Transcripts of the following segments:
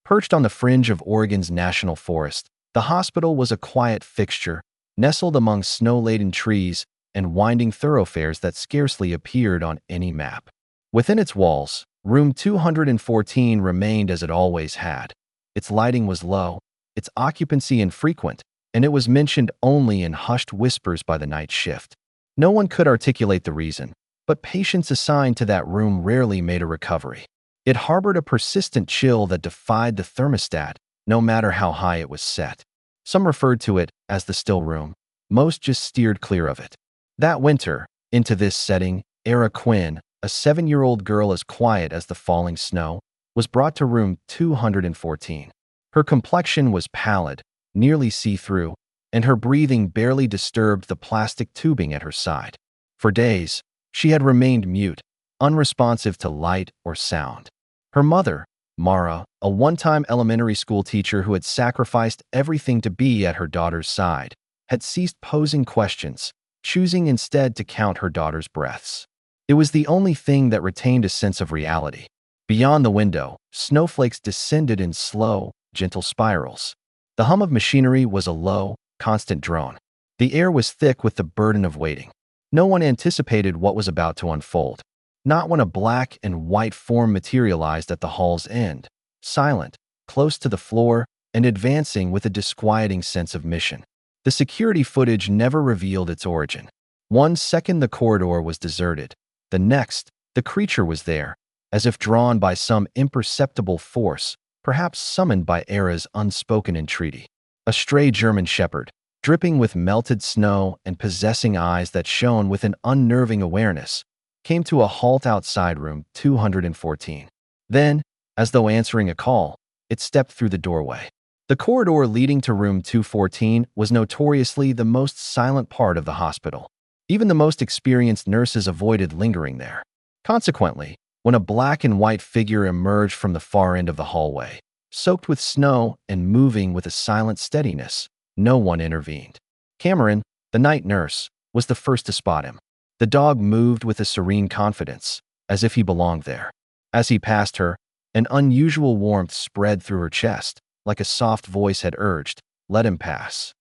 Perched on the fringe of Oregon's national forest, the hospital was a quiet fixture, nestled among snow-laden trees and winding thoroughfares that scarcely appeared on any map. Within its walls, room 214 remained as it always had. Its lighting was low, its occupancy infrequent, and it was mentioned only in hushed whispers by the night shift. No one could articulate the reason, but patients assigned to that room rarely made a recovery. It harbored a persistent chill that defied the thermostat, no matter how high it was set. Some referred to it as the still room. Most just steered clear of it. That winter, into this setting, Era Quinn, a 7-year-old girl as quiet as the falling snow, was brought to room 214. Her complexion was pallid, nearly see-through, and her breathing barely disturbed the plastic tubing at her side. For days, she had remained mute, unresponsive to light or sound. Her mother, Mara, a one-time elementary school teacher who had sacrificed everything to be at her daughter's side, had ceased posing questions, choosing instead to count her daughter's breaths. It was the only thing that retained a sense of reality. Beyond the window, snowflakes descended in slow, gentle spirals. The hum of machinery was a low, constant drone. The air was thick with the burden of waiting. No one anticipated what was about to unfold. Not when a black and white form materialized at the hall's end, silent, close to the floor, and advancing with a disquieting sense of mission. The security footage never revealed its origin. One second the corridor was deserted. The next, the creature was there, as if drawn by some imperceptible force, perhaps summoned by Era's unspoken entreaty. A stray German shepherd, dripping with melted snow and possessing eyes that shone with an unnerving awareness, came to a halt outside room 214. Then, as though answering a call, it stepped through the doorway. The corridor leading to room 214 was notoriously the most silent part of the hospital. Even the most experienced nurses avoided lingering there. Consequently, when a black and white figure emerged from the far end of the hallway, soaked with snow and moving with a silent steadiness, no one intervened. Cameron, the night nurse, was the first to spot him. The dog moved with a serene confidence, as if he belonged there. As he passed her, an unusual warmth spread through her chest, like a soft voice had urged, "Let him pass."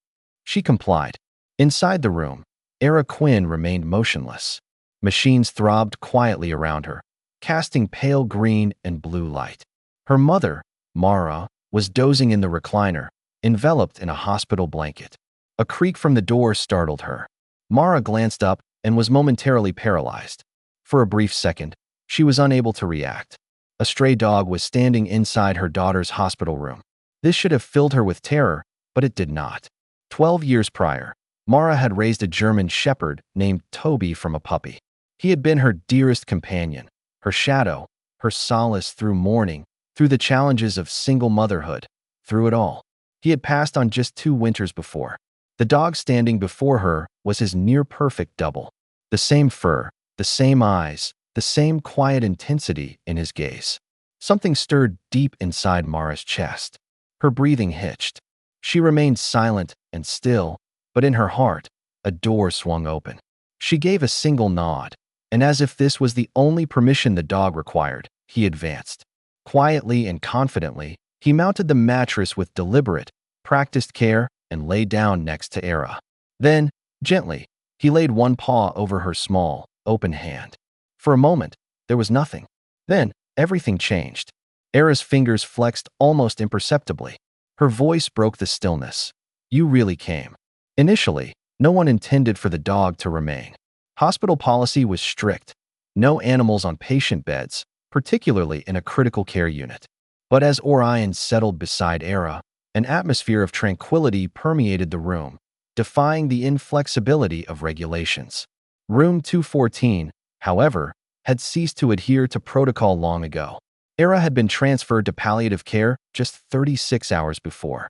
She complied. Inside the room, Era Quinn remained motionless. Machines throbbed quietly around her, casting pale green and blue light. Her mother, Mara, was dozing in the recliner, enveloped in a hospital blanket. A creak from the door startled her. Mara glanced up and was momentarily paralyzed. For a brief second, she was unable to react. A stray dog was standing inside her daughter's hospital room. This should have filled her with terror, but it did not. 12 years prior, Mara had raised a German shepherd named Toby from a puppy. He had been her dearest companion, her shadow, her solace through mourning, through the challenges of single motherhood, through it all. He had passed on just 2 winters before. The dog standing before her was his near-perfect double. The same fur, the same eyes, the same quiet intensity in his gaze. Something stirred deep inside Mara's chest. Her breathing hitched. She remained silent and still, but in her heart, a door swung open. She gave a single nod, and as if this was the only permission the dog required, he advanced. Quietly and confidently, he mounted the mattress with deliberate, practiced care and lay down next to Era. Then, gently, he laid one paw over her small, open hand. For a moment, there was nothing. Then, everything changed. Era's fingers flexed almost imperceptibly. Her voice broke the stillness. "You really came." Initially, no one intended for the dog to remain. Hospital policy was strict. No animals on patient beds, particularly in a critical care unit. But as Orion settled beside Era, an atmosphere of tranquility permeated the room, defying the inflexibility of regulations. Room 214, however, had ceased to adhere to protocol long ago. Era had been transferred to palliative care just 36 hours before.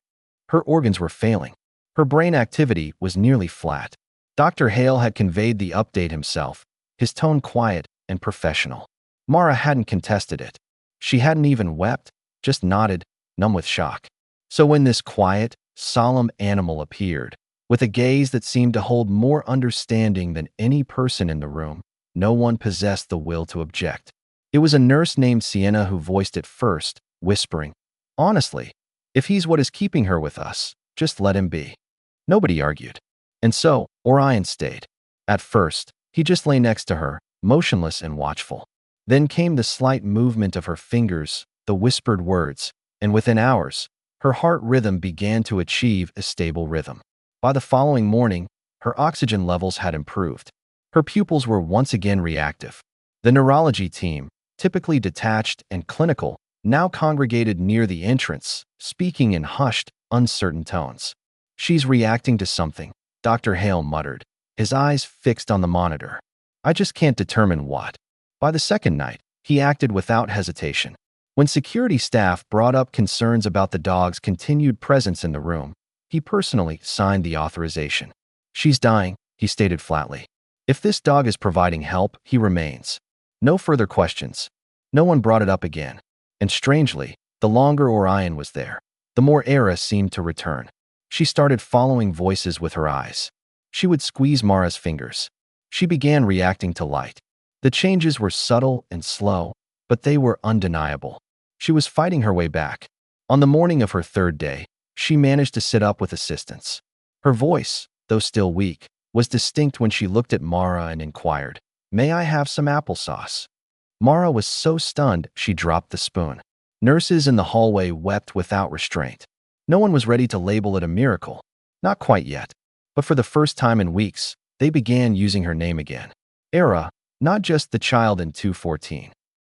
Her organs were failing. Her brain activity was nearly flat. Dr. Hale had conveyed the update himself, his tone quiet and professional. Mara hadn't contested it. She hadn't even wept, just nodded, numb with shock. So when this quiet, solemn animal appeared, with a gaze that seemed to hold more understanding than any person in the room, no one possessed the will to object. It was a nurse named Sienna who voiced it first, whispering, Honestly, if he's what is keeping her with us, just let him be. Nobody argued. And so, Orion stayed. At first, he just lay next to her, motionless and watchful. Then came the slight movement of her fingers, the whispered words, and within hours, her heart rhythm began to achieve a stable rhythm. By the following morning, her oxygen levels had improved. Her pupils were once again reactive. The neurology team, typically detached and clinical, now congregated near the entrance, speaking in hushed, uncertain tones. "She's reacting to something," Dr. Hale muttered, his eyes fixed on the monitor. "I just can't determine what." By the second night, he acted without hesitation. When security staff brought up concerns about the dog's continued presence in the room, he personally signed the authorization. "She's dying," he stated flatly. "If this dog is providing help, he remains." No further questions. No one brought it up again. And strangely, the longer Orion was there, the more Era seemed to return. She started following voices with her eyes. She would squeeze Mara's fingers. She began reacting to light. The changes were subtle and slow, but they were undeniable. She was fighting her way back. On the morning of her third day, she managed to sit up with assistance. Her voice, though still weak, was distinct when she looked at Mara and inquired, "May I have some applesauce?" Mara was so stunned she dropped the spoon. Nurses in the hallway wept without restraint. No one was ready to label it a miracle. Not quite yet. But for the first time in weeks, they began using her name again. Era, not just the child in 214.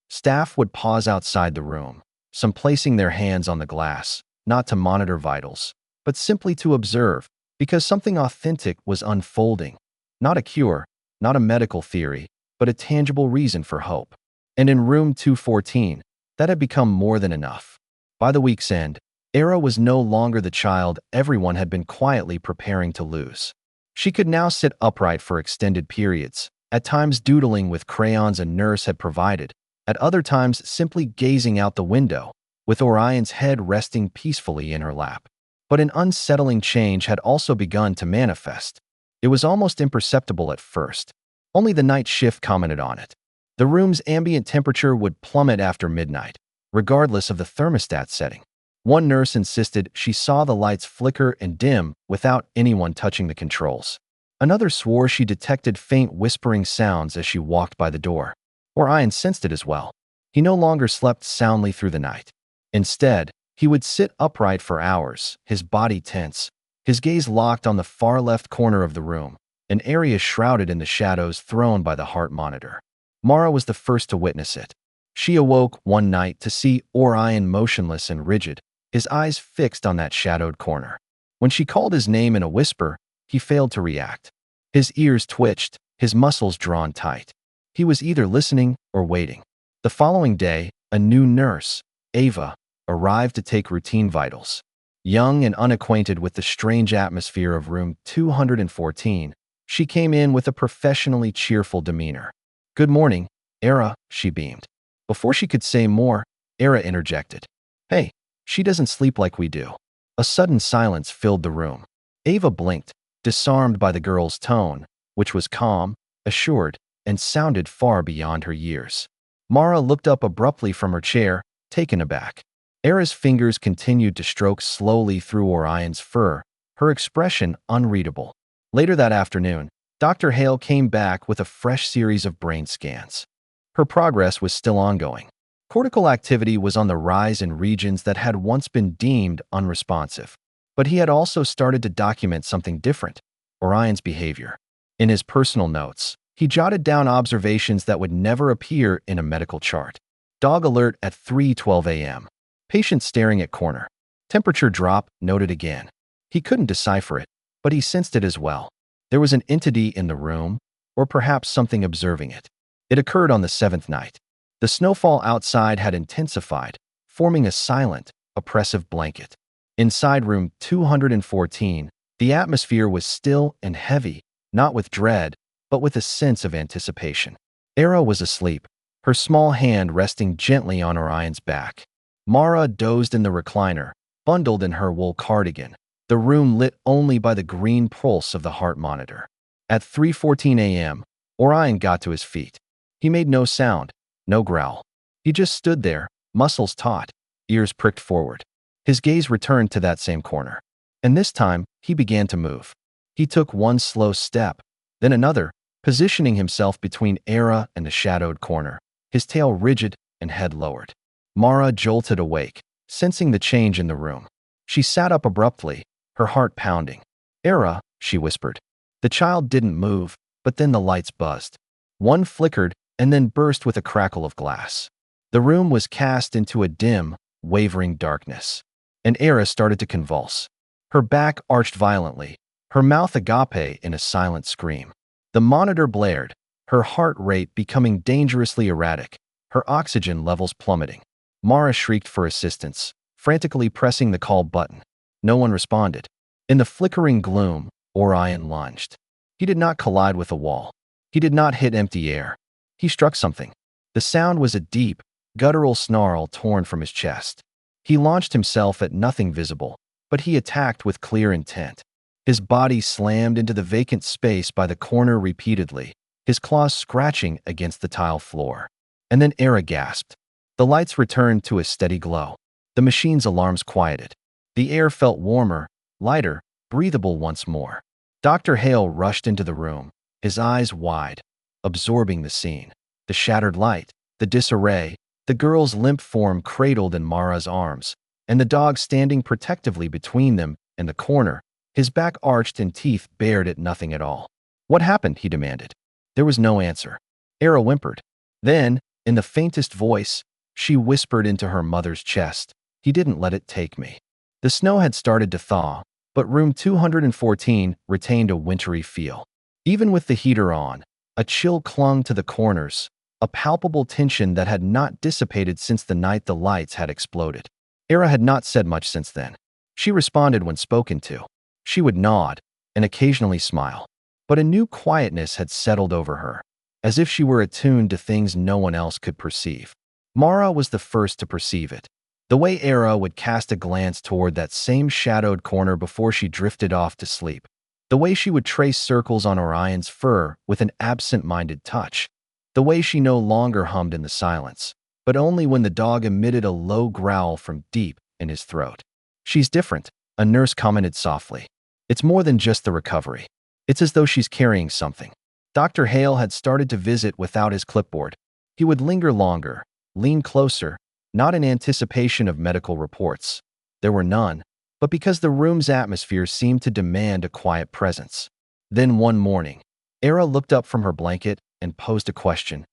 Staff would pause outside the room, some placing their hands on the glass, not to monitor vitals, but simply to observe, because something authentic was unfolding. Not a cure, not a medical theory, but a tangible reason for hope. And in room 214, that had become more than enough. By the week's end, Era was no longer the child everyone had been quietly preparing to lose. She could now sit upright for extended periods, at times doodling with crayons a nurse had provided, at other times simply gazing out the window, with Orion's head resting peacefully in her lap. But an unsettling change had also begun to manifest. It was almost imperceptible at first. Only the night shift commented on it. The room's ambient temperature would plummet after midnight, regardless of the thermostat setting. One nurse insisted she saw the lights flicker and dim without anyone touching the controls. Another swore she detected faint whispering sounds as she walked by the door. Orion sensed it as well. He no longer slept soundly through the night. Instead, he would sit upright for hours, his body tense, his gaze locked on the far left corner of the room, an area shrouded in the shadows thrown by the heart monitor. Mara was the first to witness it. She awoke one night to see Orion motionless and rigid, his eyes fixed on that shadowed corner. When she called his name in a whisper, he failed to react. His ears twitched, his muscles drawn tight. He was either listening or waiting. The following day, a new nurse, Ava, arrived to take routine vitals. Young and unacquainted with the strange atmosphere of room 214, she came in with a professionally cheerful demeanor. "Good morning, Era," she beamed. Before she could say more, Era interjected. "Hey, she doesn't sleep like we do." A sudden silence filled the room. Ava blinked, disarmed by the girl's tone, which was calm, assured, and sounded far beyond her years. Mara looked up abruptly from her chair, taken aback. Era's fingers continued to stroke slowly through Orion's fur, her expression unreadable. Later that afternoon, Dr. Hale came back with a fresh series of brain scans. Her progress was still ongoing. Cortical activity was on the rise in regions that had once been deemed unresponsive. But he had also started to document something different: Orion's behavior. In his personal notes, he jotted down observations that would never appear in a medical chart. Dog alert at 3:12 a.m. Patient staring at corner. Temperature drop noted again. He couldn't decipher it, but he sensed it as well. There was an entity in the room, or perhaps something observing it. It occurred on the seventh night. The snowfall outside had intensified, forming a silent, oppressive blanket. Inside room 214, the atmosphere was still and heavy, not with dread, but with a sense of anticipation. Era was asleep, her small hand resting gently on Orion's back. Mara dozed in the recliner, bundled in her wool cardigan, the room lit only by the green pulse of the heart monitor. At 3:14 a.m., Orion got to his feet. He made no sound, no growl. He just stood there, muscles taut, ears pricked forward. His gaze returned to that same corner. And this time, he began to move. He took one slow step, then another, positioning himself between Era and the shadowed corner, his tail rigid and head lowered. Mara jolted awake, sensing the change in the room. She sat up abruptly, her heart pounding. Era, she whispered. The child didn't move, but then the lights buzzed. One flickered and then burst with a crackle of glass. The room was cast into a dim, wavering darkness. And Era started to convulse. Her back arched violently, her mouth agape in a silent scream. The monitor blared, her heart rate becoming dangerously erratic, her oxygen levels plummeting. Mara shrieked for assistance, frantically pressing the call button. No one responded. In the flickering gloom, Orion lunged. He did not collide with a wall. He did not hit empty air. He struck something. The sound was a deep, guttural snarl torn from his chest. He launched himself at nothing visible, but he attacked with clear intent. His body slammed into the vacant space by the corner repeatedly, his claws scratching against the tile floor. And then Era gasped. The lights returned to a steady glow. The machine's alarms quieted. The air felt warmer, lighter, breathable once more. Dr. Hale rushed into the room, his eyes wide, absorbing the scene. The shattered light, the disarray, the girl's limp form cradled in Mara's arms, and the dog standing protectively between them and the corner, his back arched and teeth bared at nothing at all. "What happened?" he demanded. There was no answer. Era whimpered. Then, in the faintest voice, she whispered into her mother's chest, "He didn't let it take me." The snow had started to thaw, but room 214 retained a wintry feel. Even with the heater on, a chill clung to the corners, a palpable tension that had not dissipated since the night the lights had exploded. Era had not said much since then. She responded when spoken to. She would nod and occasionally smile. But a new quietness had settled over her, as if she were attuned to things no one else could perceive. Mara was the first to perceive it. The way Era would cast a glance toward that same shadowed corner before she drifted off to sleep. The way she would trace circles on Orion's fur with an absent-minded touch. The way she no longer hummed in the silence, but only when the dog emitted a low growl from deep in his throat. "She's different," a nurse commented softly. "It's more than just the recovery. It's as though she's carrying something." Dr. Hale had started to visit without his clipboard. He would linger longer, lean closer, not in anticipation of medical reports. There were none, but because the room's atmosphere seemed to demand a quiet presence. Then one morning, Era looked up from her blanket and posed a question.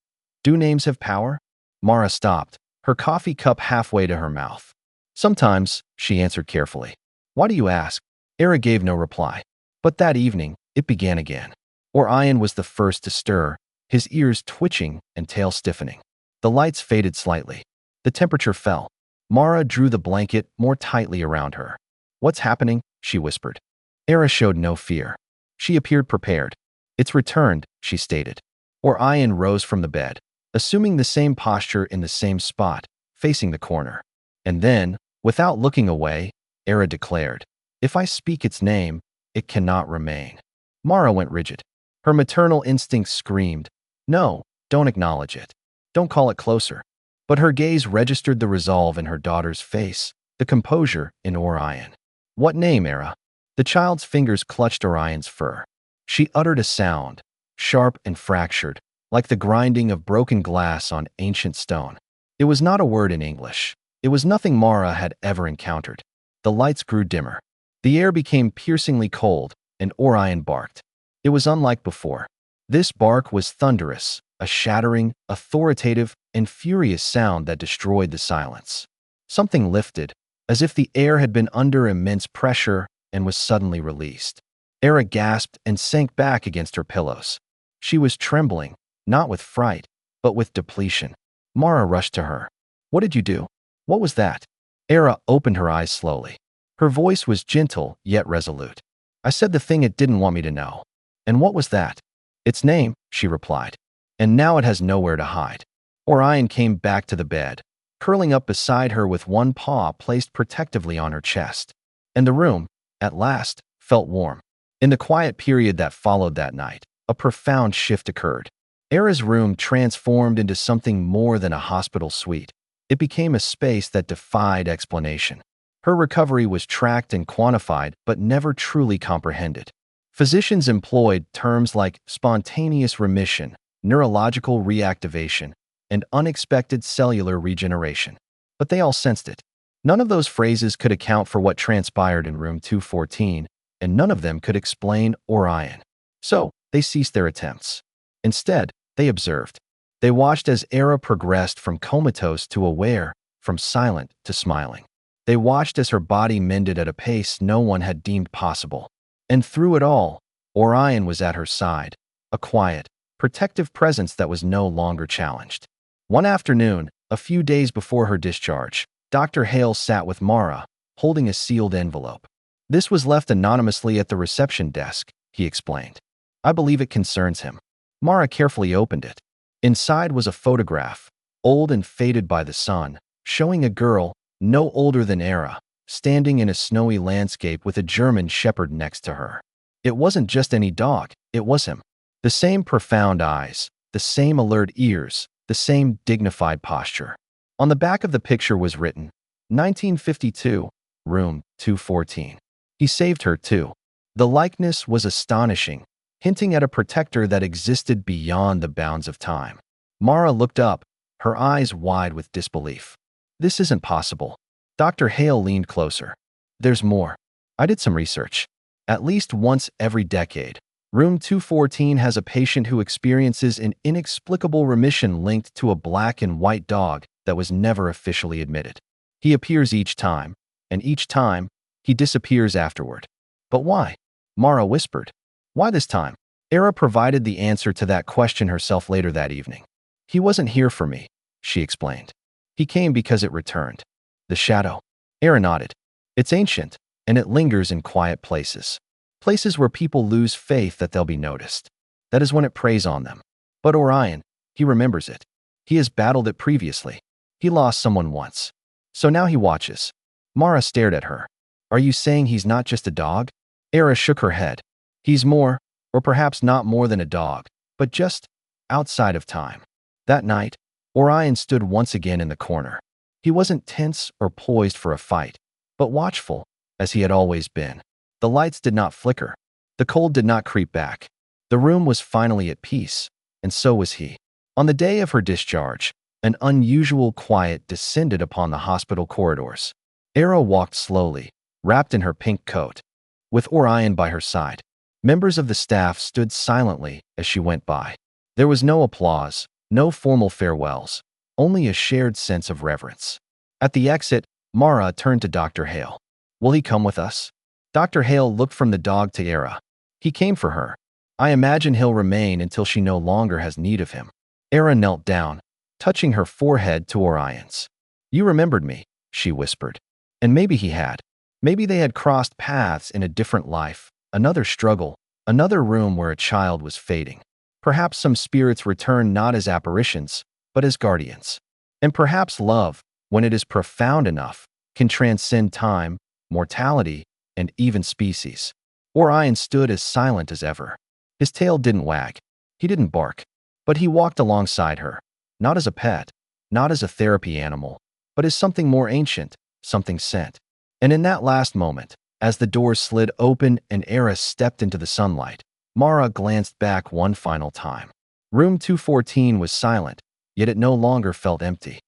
"Do names have power?" Mara stopped, her coffee cup halfway to her mouth. "Sometimes," she answered carefully. "Why do you ask?" Era gave no reply. But that evening, it began again. Orion was the first to stir, his ears twitching and tail stiffening. The lights faded slightly. The temperature fell. Mara drew the blanket more tightly around her. "What's happening?" she whispered. Era showed no fear. She appeared prepared. "It's returned," she stated. Orion rose from the bed, assuming the same posture in the same spot, facing the corner. And then, without looking away, Era declared, "If I speak its name, it cannot remain." Mara went rigid. Her maternal instincts screamed, "No, don't acknowledge it. Don't call it closer." But her gaze registered the resolve in her daughter's face, the composure in Orion. "What name, Era?" The child's fingers clutched Orion's fur. She uttered a sound, sharp and fractured, like the grinding of broken glass on ancient stone. It was not a word in English. It was nothing Mara had ever encountered. The lights grew dimmer. The air became piercingly cold, and Orion barked. It was unlike before. This bark was thunderous, a shattering, authoritative, and furious sound that destroyed the silence. Something lifted, as if the air had been under immense pressure and was suddenly released. Era gasped and sank back against her pillows. She was trembling, not with fright, but with depletion. Mara rushed to her. "What did you do? What was that?" Era opened her eyes slowly. Her voice was gentle yet resolute. "I said the thing it didn't want me to know." "And what was that?" "Its name," she replied. "And now it has nowhere to hide." Orion came back to the bed, curling up beside her with one paw placed protectively on her chest. And the room, at last, felt warm. In the quiet period that followed that night, a profound shift occurred. Era's room transformed into something more than a hospital suite. It became a space that defied explanation. Her recovery was tracked and quantified, but never truly comprehended. Physicians employed terms like spontaneous remission, neurological reactivation, and unexpected cellular regeneration. But they all sensed it. None of those phrases could account for what transpired in room 214, and none of them could explain Orion. So, they ceased their attempts. Instead, they observed. They watched as Era progressed from comatose to aware, from silent to smiling. They watched as her body mended at a pace no one had deemed possible. And through it all, Orion was at her side, a quiet, protective presence that was no longer challenged. One afternoon, a few days before her discharge, Dr. Hale sat with Mara, holding a sealed envelope. "This was left anonymously at the reception desk," he explained. "I believe it concerns him." Mara carefully opened it. Inside was a photograph, old and faded by the sun, showing a girl, no older than Era, standing in a snowy landscape with a German shepherd next to her. It wasn't just any dog, it was him. The same profound eyes, the same alert ears, the same dignified posture. On the back of the picture was written, 1952, room 214. He saved her too. The likeness was astonishing, hinting at a protector that existed beyond the bounds of time. Mara looked up, her eyes wide with disbelief. "This isn't possible." Dr. Hale leaned closer. "There's more. I did some research. At least once every decade, room 214 has a patient who experiences an inexplicable remission linked to a black and white dog that was never officially admitted. He appears each time, and each time, he disappears afterward. But why?" Mara whispered. "Why this time?" Era provided the answer to that question herself later that evening. "He wasn't here for me," she explained. "He came because it returned." "The shadow?" Era nodded. "It's ancient, and it lingers in quiet places. Places where people lose faith that they'll be noticed. That is when it preys on them. But Orion, he remembers it. He has battled it previously. He lost someone once. So now he watches." Mara stared at her. "Are you saying he's not just a dog?" Era shook her head. "He's more, or perhaps not more than a dog, but just outside of time." That night, Orion stood once again in the corner. He wasn't tense or poised for a fight, but watchful, as he had always been. The lights did not flicker. The cold did not creep back. The room was finally at peace, and so was he. On the day of her discharge, an unusual quiet descended upon the hospital corridors. Era walked slowly, wrapped in her pink coat, with Orion by her side. Members of the staff stood silently as she went by. There was no applause, no formal farewells, only a shared sense of reverence. At the exit, Mara turned to Dr. Hale. "Will he come with us?" Dr. Hale looked from the dog to Era. "He came for her. I imagine he'll remain until she no longer has need of him." Era knelt down, touching her forehead to Orion's. "You remembered me," she whispered. And maybe he had. Maybe they had crossed paths in a different life, another struggle, another room where a child was fading. Perhaps some spirits return not as apparitions, but as guardians. And perhaps love, when it is profound enough, can transcend time, mortality, and even species. Orion stood as silent as ever. His tail didn't wag. He didn't bark. But he walked alongside her, not as a pet, not as a therapy animal, but as something more ancient, something sent. And in that last moment, as the doors slid open and Era stepped into the sunlight, Mara glanced back one final time. Room 214 was silent, yet it no longer felt empty.